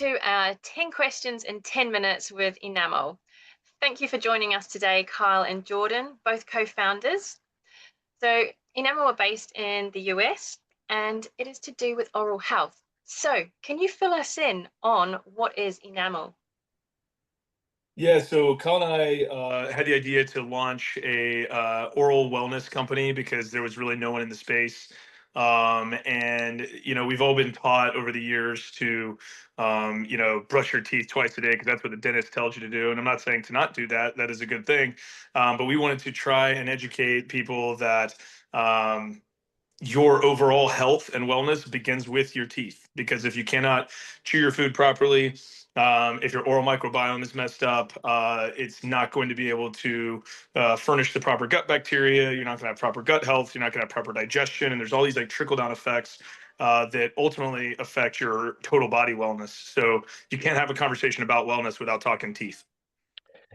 to our 10 questions in 10 minutes with Enamel. Thank you for joining us today, Kyle and Jordan, both co-founders. So Enamel are based in the US and it is to do with oral health. So can you fill us in on what is Enamel? Yeah, so Kyle and I had the idea to launch a oral wellness company because there was really no one in the space. And we've all been taught over the years to brush your teeth twice a day because that's what the dentist tells you to do. And I'm not saying to not do that. That is a good thing. But we wanted to try and educate people that your overall health and wellness begins with your teeth. Because if you cannot chew your food properly, if your oral microbiome is messed up, it's not going to be able to furnish the proper gut bacteria. You're not going to have proper gut health. You're not going to have proper digestion. And there's all these like trickle down effects that ultimately affect your total body wellness. So you can't have a conversation about wellness without talking teeth.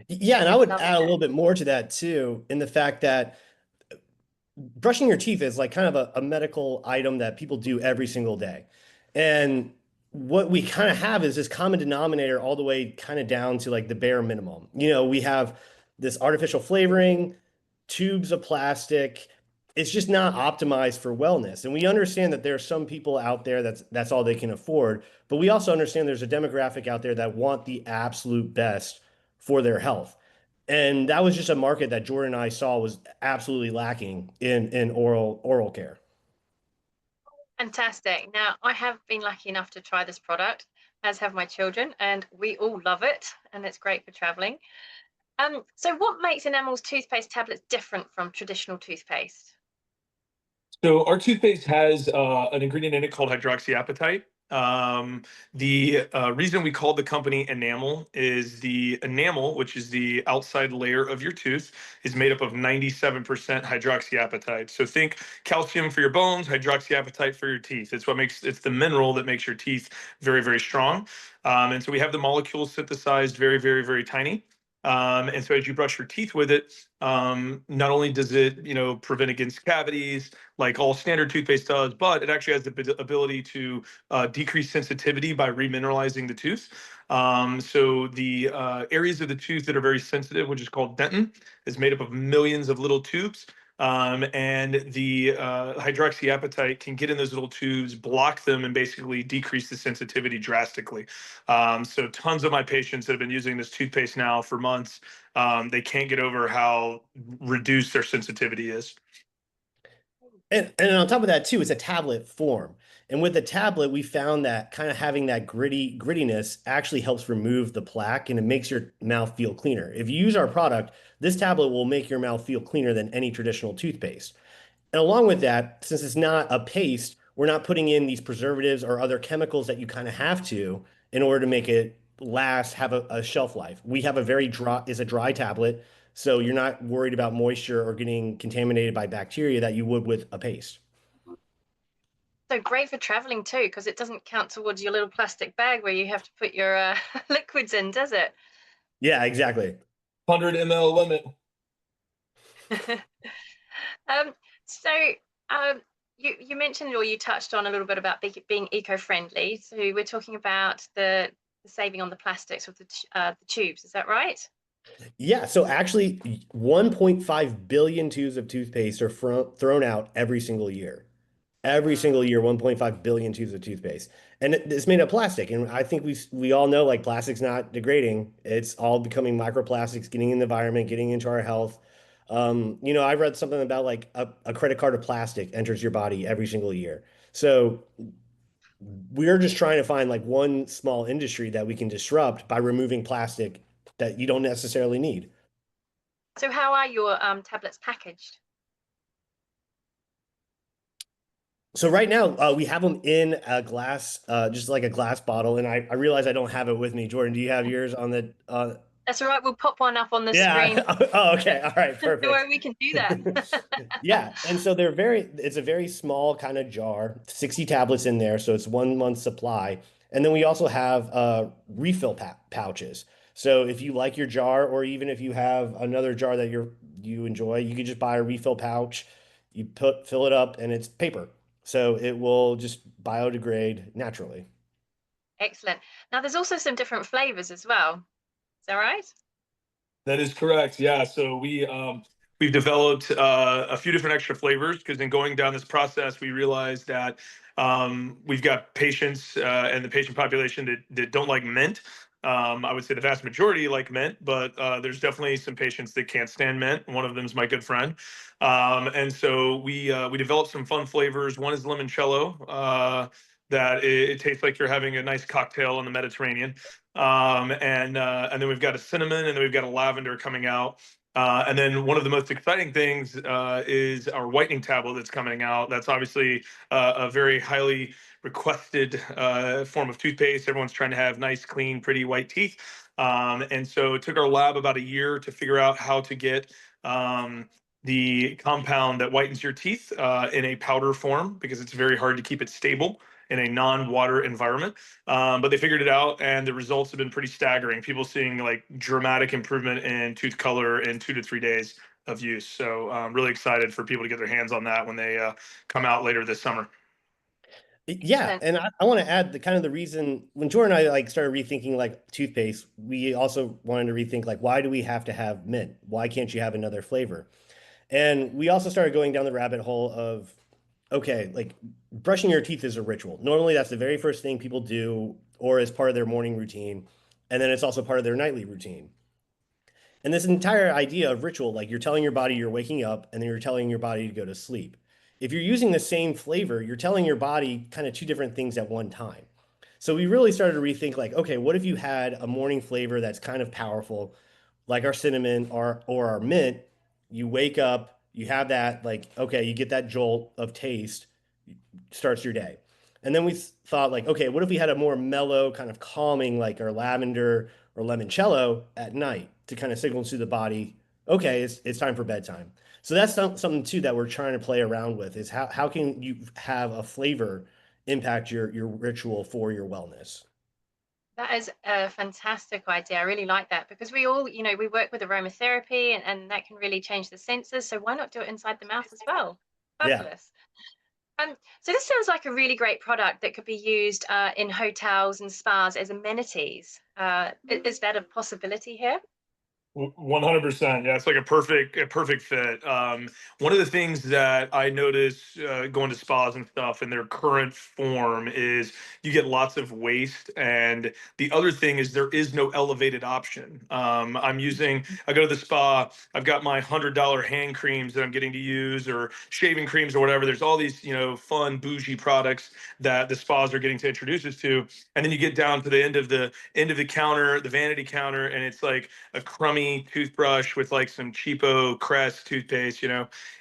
Yeah, and I would Love add a little bit more to that too, in the fact that brushing your teeth is like kind of a medical item that people do every single day. And what we kind of have is this common denominator all the way kind of down to like the bare minimum. We have this artificial flavoring, tubes of plastic. It's just not optimized for wellness. And we understand that there are some people out there that's all they can afford, but we also understand there's a demographic out there that want the absolute best for their health. And that was just a market that Jordan and I saw was absolutely lacking in oral care. Fantastic. Now, I have been lucky enough to try this product, as have my children, and we all love it, and it's great for traveling. So what makes Enamel's toothpaste tablets different from traditional toothpaste? So our toothpaste has an ingredient in it called hydroxyapatite. The reason we called the company Enamel is the enamel, which is the outside layer of your tooth, is made up of 97% hydroxyapatite. So think calcium for your bones, hydroxyapatite for your teeth. It's the mineral that makes your teeth very, very strong. And so we have the molecules synthesized very, very, very tiny. And so as you brush your teeth with it, not only does it, prevent against cavities like all standard toothpaste does, but it actually has the ability to decrease sensitivity by remineralizing the tooth. So the areas of the tooth that are very sensitive, which is called dentin, is made up of millions of little tubes. And the hydroxyapatite can get in those little tubes, block them, and basically decrease the sensitivity drastically. So tons of my patients that have been using this toothpaste now for months, they can't get over how reduced their sensitivity is. And on top of that too, it's a tablet form. And with the tablet, we found that kind of having that grittiness actually helps remove the plaque and it makes your mouth feel cleaner. If you use our product, this tablet will make your mouth feel cleaner than any traditional toothpaste. And along with that, since it's not a paste, we're not putting in these preservatives or other chemicals that you kind of have to in order to make it last, have a shelf life. We have a very dry, is a dry tablet, so you're not worried about moisture or getting contaminated by bacteria that you would with a paste. So great for traveling too, because it doesn't count towards your little plastic bag where you have to put your liquids in, does it? Yeah, exactly. 100 ml limit. um, so um, you mentioned or you touched on a little bit about being eco-friendly. So we're talking about the saving on the plastics with the tubes. Is that right? Yeah, so actually 1.5 billion tubes of toothpaste are thrown out every single year. Every single year, 1.5 billion tubes of toothpaste. And it's made of plastic. And I think we all know like plastic's not degrading. It's all becoming microplastics, getting in the environment, getting into our health. I read something about like a credit card of plastic enters your body every single year. So we're just trying to find like one small industry that we can disrupt by removing plastic that you don't necessarily need. So how are your tablets packaged? So right now, we have them in a glass, just like a glass bottle, and I realize I don't have it with me. Jordan, do you have yours on the? That's all right. We'll pop one up on the screen. Yeah. Oh, okay. All right. Don't Perfect. worry, we can do that. Yeah. And so they're it's a very small kind of jar, 60 tablets in there, so it's 1 month supply. And then we also have refill pouches. So if you like your jar, or even if you have another jar that you enjoy, you can just buy a refill pouch. You fill it up, and it's paper. So it will just biodegrade naturally. Excellent. Now, there's also some different flavors as well. Is that right? That is correct. Yeah. So we've developed a few different extra flavors because in going down this process, we realized that we've got patients and the patient population that don't like mint. I would say the vast majority like mint, but there's definitely some patients that can't stand mint. One of them is my good friend, and so we developed some fun flavors. One is limoncello. That it tastes like you're having a nice cocktail in the Mediterranean. And then we've got a cinnamon, and then we've got a lavender coming out. And then one of the most exciting things is our whitening tablet that's coming out. That's obviously a very highly requested form of toothpaste. Everyone's trying to have nice, clean, pretty white teeth. And so it took our lab about a year to figure out how to get the compound that whitens your teeth in a powder form because it's very hard to keep it stable in a non-water environment. But they figured it out, and the results have been pretty staggering. People seeing like dramatic improvement in tooth color in 2 to 3 days of use. So really excited for people to get their hands on that when they come out later this summer. Yeah, Excellent. and I want to add the kind of the reason when Jordan and I like started rethinking like toothpaste, we also wanted to rethink like why do we have to have mint? Why can't you have another flavor? And we also started going down the rabbit hole of okay, like brushing your teeth is a ritual. Normally that's the very first thing people do or as part of their morning routine, and then it's also part of their nightly routine. And this entire idea of ritual, like you're telling your body you're waking up and then you're telling your body to go to sleep. If you're using the same flavor, you're telling your body kind of two different things at one time. So we really started to rethink like, okay, what if you had a morning flavor that's kind of powerful, like our cinnamon or our mint? You wake up, you have that, like, okay, you get that jolt of taste, starts your day. And then we thought like, okay, what if we had a more mellow, kind of calming, like our lavender or limoncello at night to kind of signal to the body, okay, it's time for bedtime. So that's something too that we're trying to play around with is how can you have a flavor impact your ritual for your wellness? That is a fantastic idea. I really like that because we all, we work with aromatherapy and that can really change the senses. So why not do it inside the mouth as well? Yeah. Fabulous. So this sounds like a really great product that could be used in hotels and spas as amenities. Is that a possibility here? 100%. Yeah, it's like a perfect fit. One of the things that I notice going to spas and stuff in their current form is you get lots of waste, and the other thing is there is no elevated option. I go to the spa. I've got my $100 hand creams that I'm getting to use, or shaving creams, or whatever. There's all these fun bougie products that the spas are getting to introduce us to, and then you get down to the end of the counter, the vanity counter, and it's like a crummy toothbrush with like some cheapo Crest toothpaste.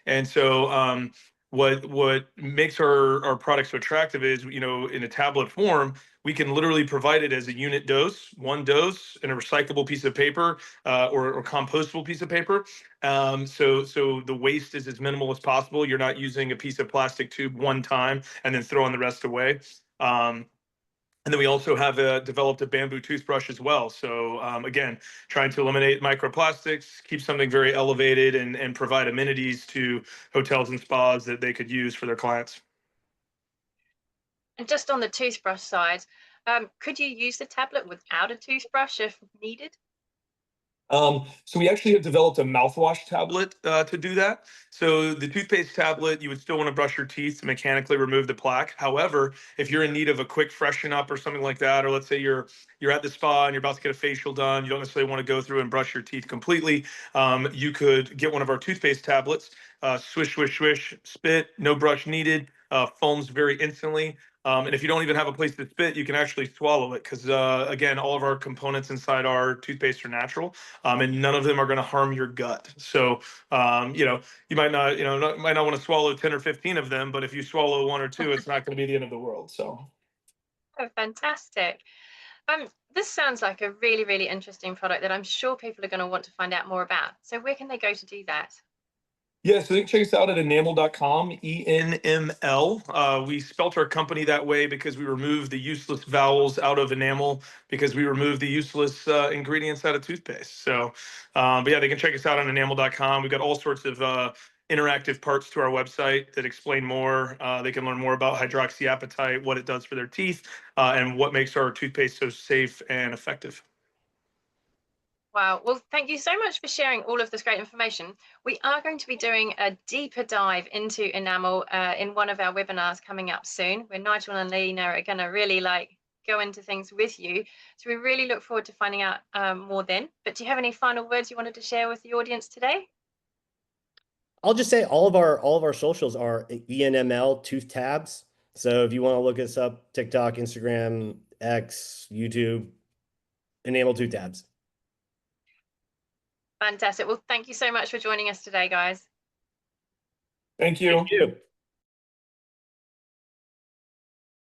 And so what makes our product so attractive is, in a tablet form, we can literally provide it as a unit dose, one dose in a recyclable piece of paper or compostable piece of paper. So the waste is as minimal as possible. You're not using a piece of plastic tube one time and then throwing the rest away. And then we also have developed a bamboo toothbrush as well. So again, trying to eliminate microplastics, keep something very elevated, and provide amenities to hotels and spas that they could use for their clients. And just on the toothbrush side, could you use the tablet without a toothbrush if needed? So we actually have developed a mouthwash tablet to do that. So the toothpaste tablet, you would still want to brush your teeth to mechanically remove the plaque. However, if you're in need of a quick freshen up or something like that, or let's say you're at the spa and you're about to get a facial done, you don't necessarily want to go through and brush your teeth completely. You could get one of our toothpaste tablets, swish, swish, swish, spit, no brush needed, foams very instantly. And if you don't even have a place to spit, you can actually swallow it because, again, all of our components inside our toothpaste are natural, and none of them are going to harm your gut. So, you might not want to swallow 10 or 15 of them, but if you swallow one or two, it's not going to be the end of the world. So. Oh, fantastic. This sounds like a really, really interesting product that I'm sure people are going to want to find out more about. So where can they go to do that? Yeah, so you can check us out at enamel.com, Enml. We spelt our company that way because we removed the useless vowels out of enamel because we removed the useless ingredients out of toothpaste. So, but yeah, they can check us out on enamel.com. We've got all sorts of interactive parts to our website that explain more. They can learn more about hydroxyapatite, what it does for their teeth, and what makes our toothpaste so safe and effective. Wow. Well, thank you so much for sharing all of this great information. We are going to be doing a deeper dive into enamel in one of our webinars coming up soon, where Nigel and Lena are going to really go into things with you. So we really look forward to finding out more then. But do you have any final words you wanted to share with the audience today? I'll just say all of our socials are Enml tooth tabs. So if you want to look us up, TikTok, Instagram, X, YouTube, Enamel tooth tabs. Fantastic. Well, thank you so much for joining us today, guys. Thank you. Thank you.